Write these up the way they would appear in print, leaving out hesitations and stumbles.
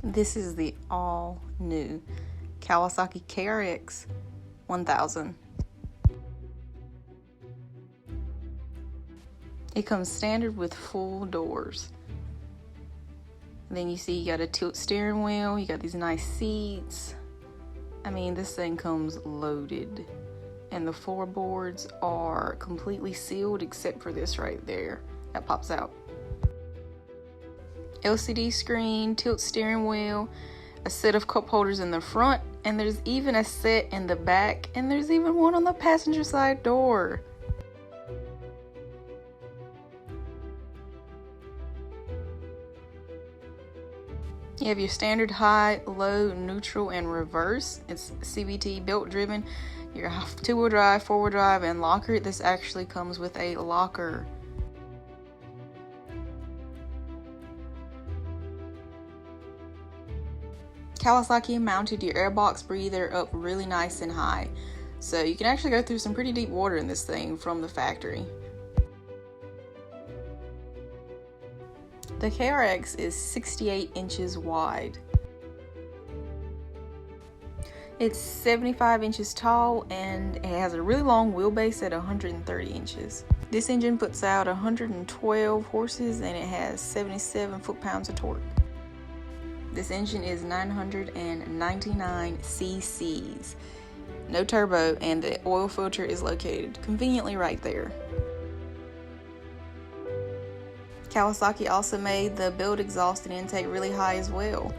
This is the all new Kawasaki KRX 1000. It comes standard with full doors. And then you see you got a tilt steering wheel, you got these nice seats. I mean, this thing comes loaded. And the floorboards are completely sealed except for this right there that pops out. LCD screen, tilt steering wheel, a set of cup holders in the front, and there's even a set in the back, and there's even one on the passenger side door. You have your standard high, low, neutral, and reverse. It's CVT belt driven. Your two-wheel drive, four-wheel drive, and locker. This actually comes with a locker. Kawasaki mounted your airbox breather up really nice and high. So you can actually go through some pretty deep water in this thing from the factory. The KRX is 68 inches wide. It's 75 inches tall and it has a really long wheelbase at 130 inches. This engine puts out 112 horses and it has 77 foot-pounds of torque. This engine is 999 cc's. No turbo, and the oil filter is located conveniently right there. Kawasaki also made the build exhaust and intake really high as well.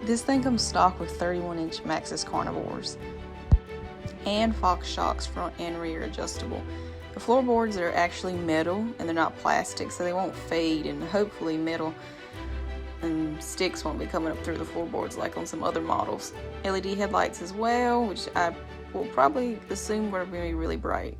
This thing comes stock with 31-inch Maxxis carnivores and Fox shocks, front and rear adjustable. The floorboards are actually metal and they're not plastic, so they won't fade, and hopefully metal and sticks won't be coming up through the floorboards like on some other models. LED headlights as well, which I will probably assume are going to be really bright.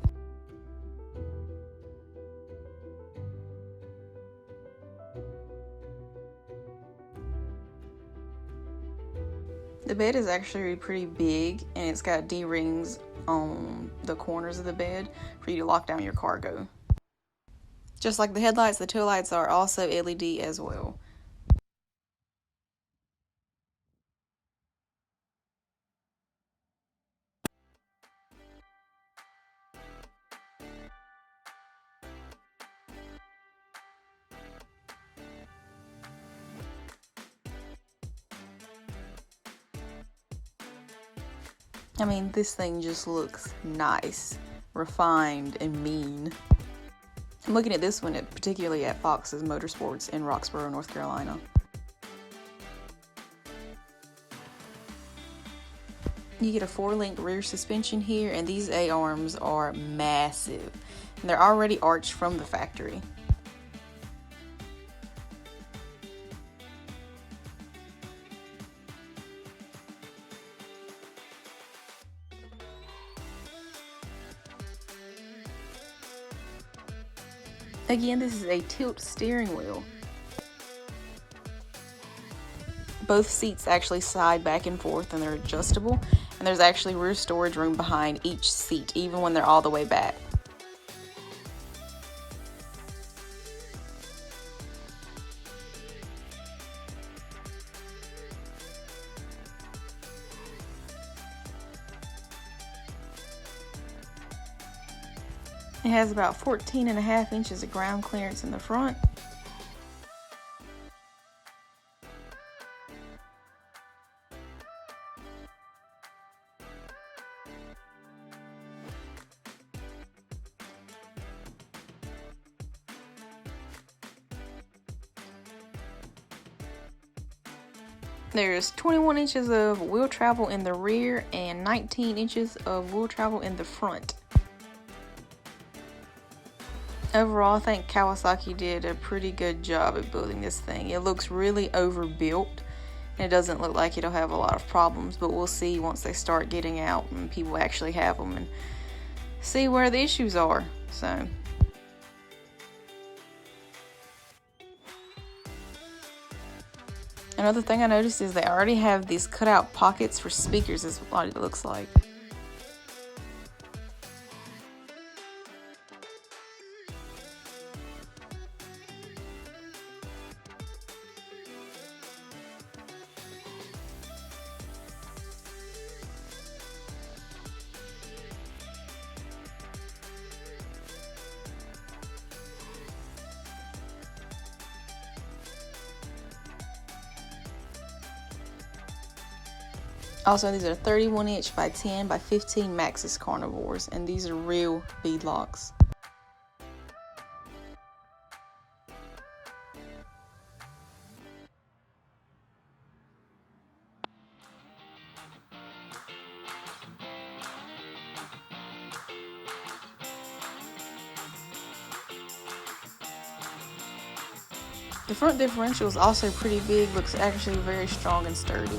The bed is actually pretty big and it's got D-rings on the corners of the bed for you to lock down your cargo. Just like the headlights, the taillights are also LED as well. I mean, this thing just looks nice, refined, and mean. I'm looking at this one particularly at Fox's Motorsports in Roxborough, North Carolina. You get a 4-link rear suspension here, and these A-arms are massive. And they're already arched from the factory. Again, this is a tilt steering wheel. Both seats actually slide back and forth and they're adjustable, and there's actually rear storage room behind each seat, even when they're all the way back. It has about 14.5 inches of ground clearance in the front. There's 21 inches of wheel travel in the rear and 19 inches of wheel travel in the front. Overall, I think Kawasaki did a pretty good job at building this thing. It looks really overbuilt, and it doesn't look like it'll have a lot of problems, but we'll see once they start getting out and people actually have them and see where the issues are. So Another thing I noticed is they already have these cutout pockets for speakers is what it looks like. Also, these are 31 inch by 10 by 15 Maxxis carnivores, and these are real beadlocks. The front differential is also pretty big, looks actually very strong and sturdy.